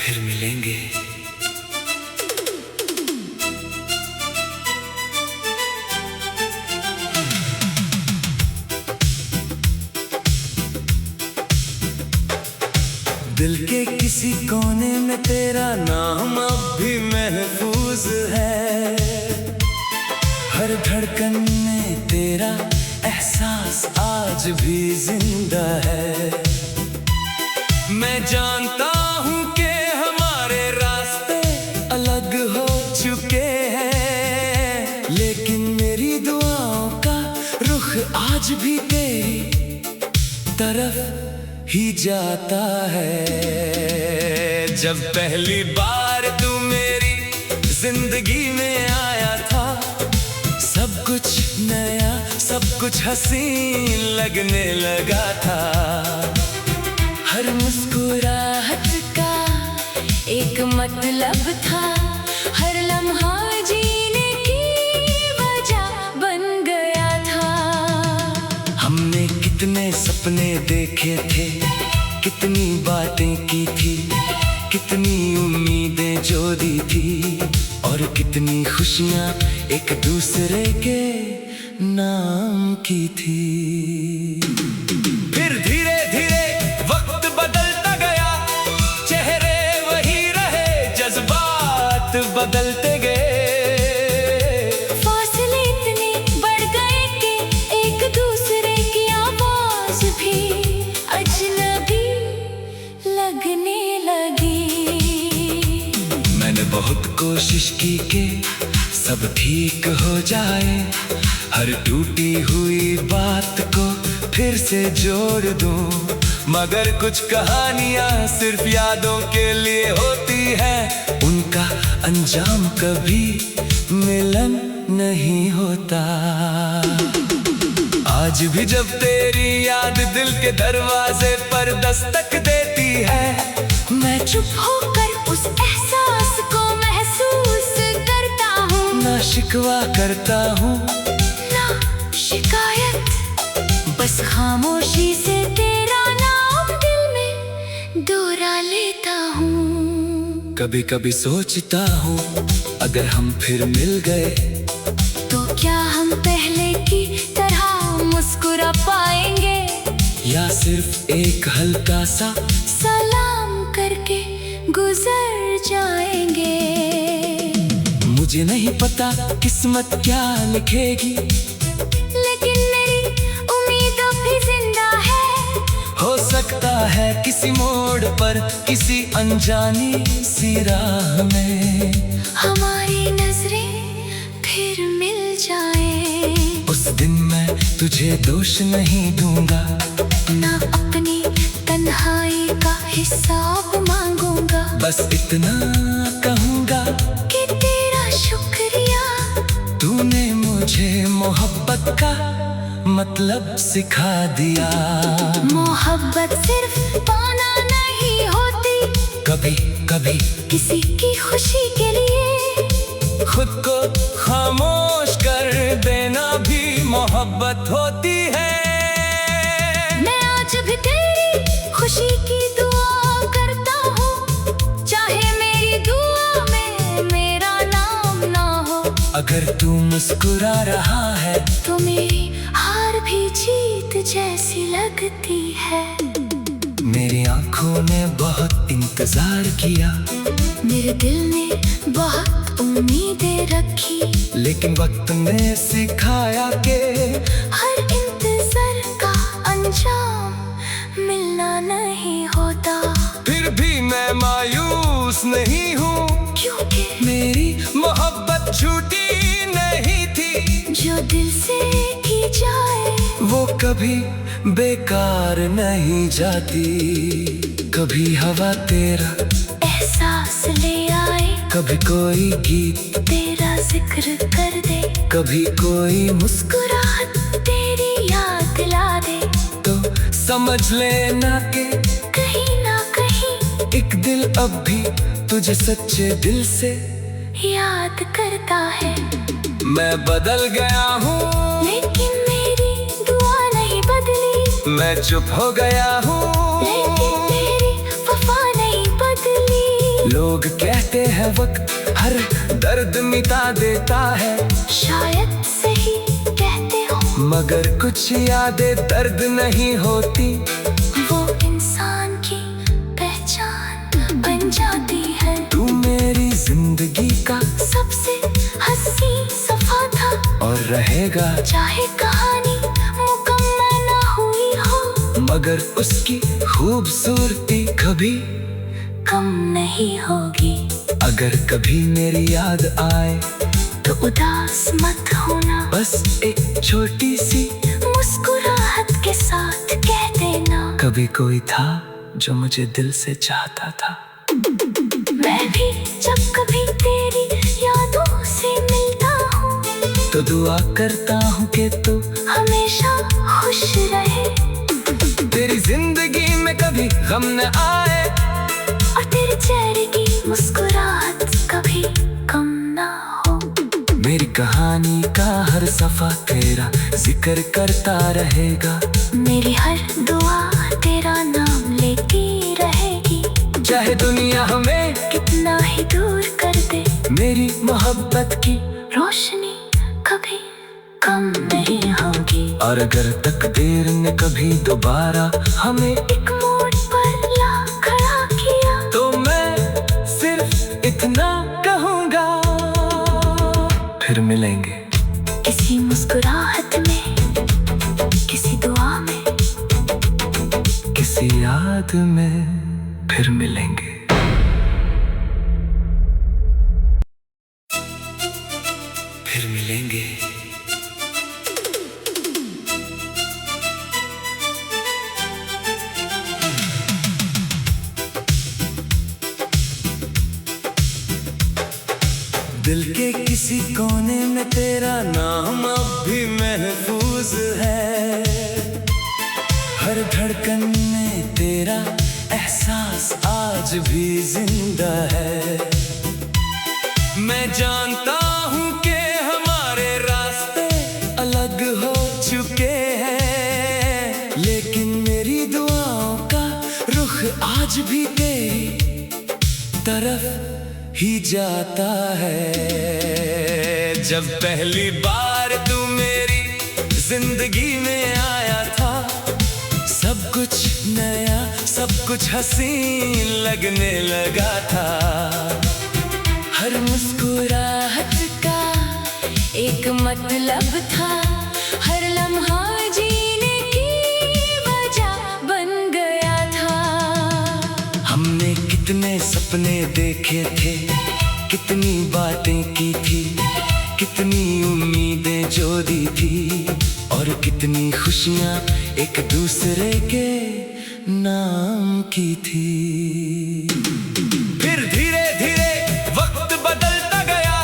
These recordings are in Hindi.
फिर मिलेंगे। दिल के किसी कोने में तेरा नाम अब भी महफूज है। हर धड़कन में तेरा एहसास आज भी जिंदा है। मैं जानता हूँ कि हमारे रास्ते अलग हो चुके हैं, लेकिन मेरी दुआओं का रुख आज भी तेरी तरफ ही जाता है। जब पहली बार तू मेरी जिंदगी में आया था, सब कुछ नया, सब कुछ हसीन लगने लगा था। हर मुस्कुराहट का एक मतलब था, हर लम्हा जीने की वजह बन गया था। हमने कितने सपने देखे थे, कितनी बातें की थी, कितनी उम्मीदें जो दी थी, और कितनी खुशियां एक दूसरे के नाम की थी। फिर धीरे धीरे वक्त बदलता गया, चेहरे वही रहे, जज्बात बदलते गए। फासले इतने बढ़ गए कि एक दूसरे की आवाज भी अजनबी लगने लगी। मैंने बहुत कोशिश की कि सब ठीक हो जाए, हर टूटी हुई बात को फिर से जोड़ दूं, मगर कुछ कहानियां सिर्फ यादों के लिए होती हैं, उनका अंजाम कभी मिलन नहीं होता। आज भी जब तेरी याद दिल के दरवाजे पर दस्तक देती है, मैं चुप होकर उस एहसास को महसूस करता हूँ। ना शिकवा करता हूँ, ना शिकायत, बस खामोशी से तेरा नाम दिल में दोहरा लेता हूँ। कभी कभी सोचता हूँ अगर हम फिर मिल गए, तो क्या हम पहले की तरह मुस्कुरा पाएंगे, या सिर्फ एक हल्का सा सलाम करके गुजर जाएंगे। मुझे नहीं पता किस्मत क्या लिखेगी, लेकिन मेरी उम्मीद भी जिंदा है। हो सकता है किसी मोड़ पर, किसी अनजानी सी राह में हमारी नजरें फिर मिल जाए। उस दिन मैं तुझे दोष नहीं दूंगा, ना अपनी तन्हाई का हिसाब मांगूंगा, बस इतना कहूँगा कि तेरा शुक्रिया, तूने मुझे मोहब्बत का मतलब सिखा दिया। मोहब्बत सिर्फ पाना नहीं होती, कभी कभी किसी की खुशी के लिए खुद को खामोश कर देना भी मोहब्बत होती है। मैं आज भी तेरी खुशी की दुआ करता हूँ, चाहे मेरी दुआ में मेरा नाम ना हो। अगर तू मुस्कुरा रहा है, तो मेरी हार भी जीत जैसी लगती है। मेरी आंखों ने बहुत इंतजार किया, मेरे दिल ने बहुत उम्मीदें रखी, लेकिन वक्त ने सिखाया कि हर इंतजार का अंजाम मिलना नहीं होता। फिर भी मैं मायूस नहीं हूँ, क्योंकि मेरी मोहब्बत झूठी नहीं थी। जो दिल से की जाए वो कभी बेकार नहीं जाती। कभी हवा तेरा एहसास ले आए, कभी कोई गीत तेरा जिक्र कर दे, कभी कोई मुस्कुराहट तेरी याद दिला दे, तो समझ लेना कि कहीं ना कहीं एक दिल अब भी तुझे सच्चे दिल से याद करता है। मैं बदल गया हूँ, लेकिन मेरी दुआ नहीं बदली। मैं चुप हो गया हूँ, लेकिन मेरी वफा नहीं बदली। लोग कहते हैं वक्त हर दर्द मिटा देता है, शायद सही कहते हो, मगर कुछ यादें दर्द नहीं होती। वो इंसान की पहचान बन जाती है। तू मेरी जिंदगी का सबसे हंसी सफा था और रहेगा, चाहे कहानी मुकम्मल ना हुई हो, मगर उसकी खूबसूरती कभी कम नहीं होगी। अगर कभी मेरी याद आए तो उदास मत होना, बस एक छोटी सी मुस्कुराहट के साथ कह देना, कभी कोई था जो मुझे दिल से चाहता था। मैं भी जब कभी तेरी यादों से मिलता हूँ तो दुआ करता हूँ कि तू हमेशा खुश रहे, तेरी जिंदगी में कभी गम न आए, और तेरे चेहरे की मुस्कुराहट कभी कम ना हो। मेरी कहानी का हर सफा तेरा जिक्र करता रहेगा, मेरी हर दुआ तेरा नाम लेती रहेगी, चाहे दुनिया हमें कितना ही दूर कर दे, मेरी मोहब्बत की रोशनी कभी कम नहीं होगी। और अगर तकदीर ने कभी दोबारा हमें एक मोड़ पर ला खड़ा किया तो मैं सिर्फ इतना कहूँगा, फिर मिलेंगे किसी मुस्कुराहट में, किसी दुआ में, किसी याद में, फिर मिलेंगे। फिर मिलेंगे। दिल के किसी कोने में तेरा नाम अब भी महफूज है, हर धड़कन में तेरा एहसास आज भी जिंदा है। मैं जानता हूँ कि हमारे रास्ते अलग हो चुके हैं, लेकिन मेरी दुआओं का रुख आज भी तेरी तरफ ही जाता है। जब पहली बार तू मेरी जिंदगी में आया था, सब कुछ नया, सब कुछ हसीन लगने लगा था। हर मुस्कुराहट का एक मतलब था, हर लम्हा जीने की वजह बन गया था। हमने कितने सपने देखे थे, कितनी बातें की थी, कितनी उम्मीदें जो दी थी, और कितनी खुशियाँ एक दूसरे के नाम की थी। फिर धीरे धीरे वक्त बदलता गया,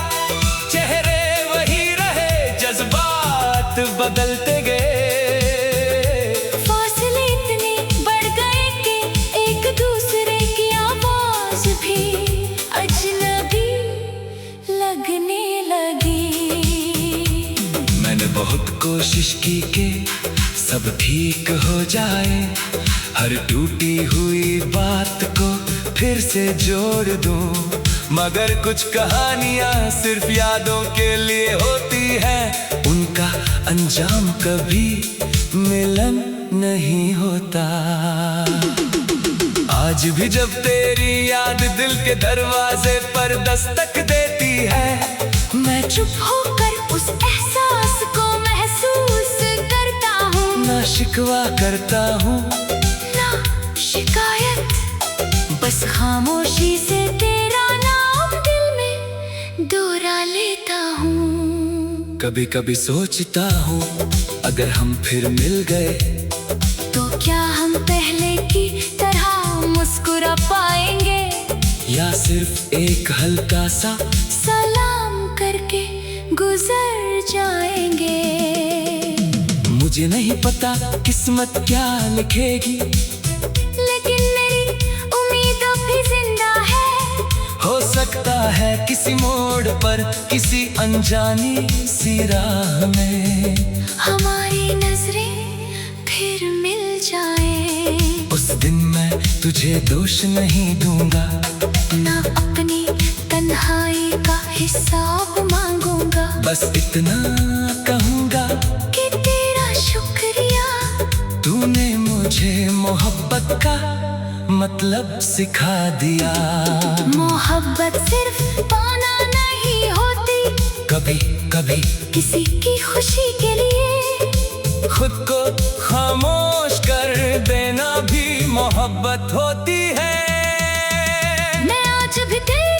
चेहरे वही रहे, जज्बात बदलते गए। फासले इतने बढ़ गए कि एक दूसरे की आवाज भी अजनबी लगने लगी। मैंने बहुत कोशिश की कि सब ठीक हो जाए, हर टूटी हुई बात को फिर से जोड़ दूं, मगर कुछ कहानियां सिर्फ यादों के लिए होती हैं, उनका अंजाम कभी मिलन नहीं होता। आज भी जब तेरी याद दिल के दरवाजे पर दस्तक देती है, मैं चुप होकर उस एहसास को महसूस करता हूँ, ना शिकवा करता हूँ ना शिकायत, बस खामोशी से तेरा नाम दिल में दोहरा लेता हूँ। कभी कभी सोचता हूँ अगर हम फिर मिल गए तो क्या हम पहले की तरह मुस्कुरा पाएंगे, या सिर्फ एक हल्का सा सलाम करके गुजर जाएंगे। मुझे नहीं पता किस्मत क्या लिखेगी, लेकिन मेरी उम्मीद भी जिंदा है। हो सकता है किसी मोड़ पर, किसी अनजानी सी राह में हमारी नजरें फिर मिल जाए। उस दिन मैं तुझे दोष नहीं दूंगा, ना तन्हाई का हिसाब मांगूंगा। बस इतना कहूँगा कि तेरा शुक्रिया, तूने मुझे मोहब्बत का मतलब सिखा दिया। मोहब्बत सिर्फ पाना नहीं होती, कभी कभी किसी की खुशी के लिए खुद को खामोश कर देना भी मोहब्बत होती है। मैं आज भी तेरी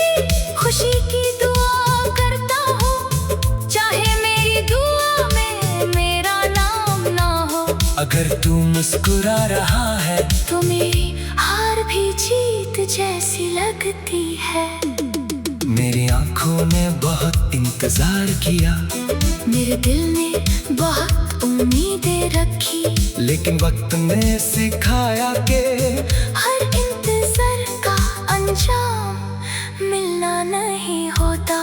खुशी की दुआ करता हूँ, चाहे मेरी दुआ में मेरा नाम ना हो। अगर तू मुस्कुरा रहा है तो मेरी हार भी जीत जैसी लगती है। मेरी आंखों ने बहुत इंतजार किया, मेरे दिल ने बहुत उम्मीदें रखी, लेकिन वक्त ने सिखाया कि हर इंतजार का अंजाम मिलना नहीं होता।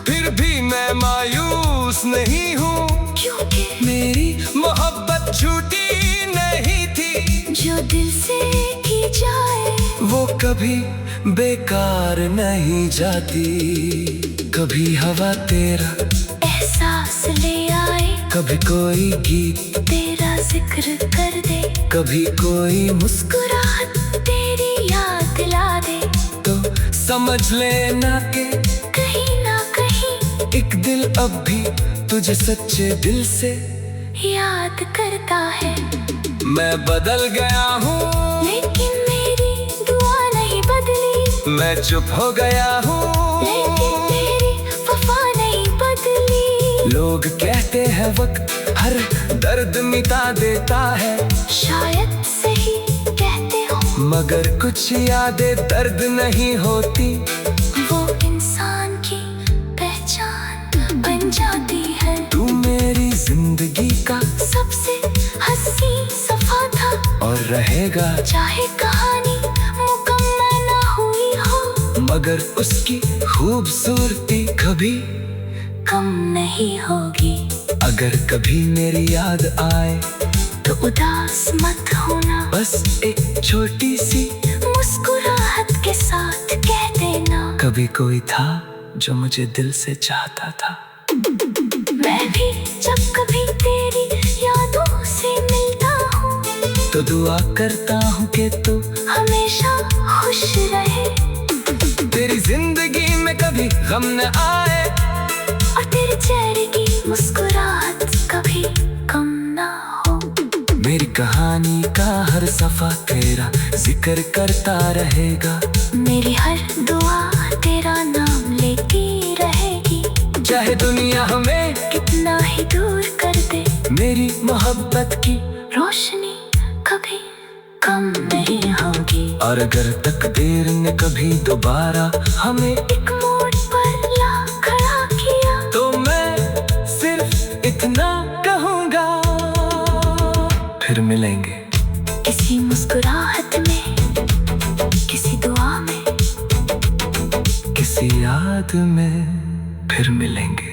फिर भी मैं मायूस नहीं हूँ, क्योंकि मेरी मोहब्बत झूठी नहीं थी। जो दिल से की जाए वो कभी बेकार नहीं जाती। कभी हवा तेरा एहसास ले आए, कभी कोई गीत तेरा जिक्र कर दे, कभी कोई मुस्कुराहट तेरी याद दिला दे। तो समझ लेना कि कहीं ना कहीं एक दिल अब भी तुझे सच्चे दिल से याद करता है। मैं बदल गया हूँ, लेकिन मेरी दुआ नहीं बदली। मैं चुप हो गया हूँ, लेकिन तेरी वफा नहीं बदली। लोग कहते हैं वक्त हर दर्द मिटा देता है, शायद सही कहते हो, मगर कुछ यादें दर्द नहीं होती। वो इंसान की पहचान बन जाती है। तू मेरी जिंदगी का सबसे हंसी सफा था और रहेगा, चाहे कहानी मुकम्मल ना हुई हो, मगर उसकी खूबसूरती कभी कम नहीं होगी। अगर कभी मेरी याद आए तो उदास मत होना, बस एक छोटी सी मुस्कुराहट के साथ कह देना, कभी कोई था जो मुझे दिल से चाहता था। मैं भी जब कभी तेरी यादों से मिलता हूँ तो दुआ करता हूँ कि तू हमेशा खुश रहे, तेरी जिंदगी में कभी गम न आए, और तेरे चेहरे की मुस्कुराहट कभी कम ना हो। मेरी कहानी का हर सफा तेरा जिक्र करता रहेगा, मेरी हर दुआ तेरा नाम लेती रहेगी। चाहे दुनिया हमें कितना ही दूर कर दे, मेरी मोहब्बत की रोशनी कभी कम नहीं होगी। और अगर तकदीर ने कभी दोबारा हमें एक मोड़ पर ला खड़ा किया, तो मैं सिर्फ इतना कहूँगा, फिर मिलेंगे किसी मुस्कुराहट में, किसी दुआ में, किसी याद में, फिर मिलेंगे।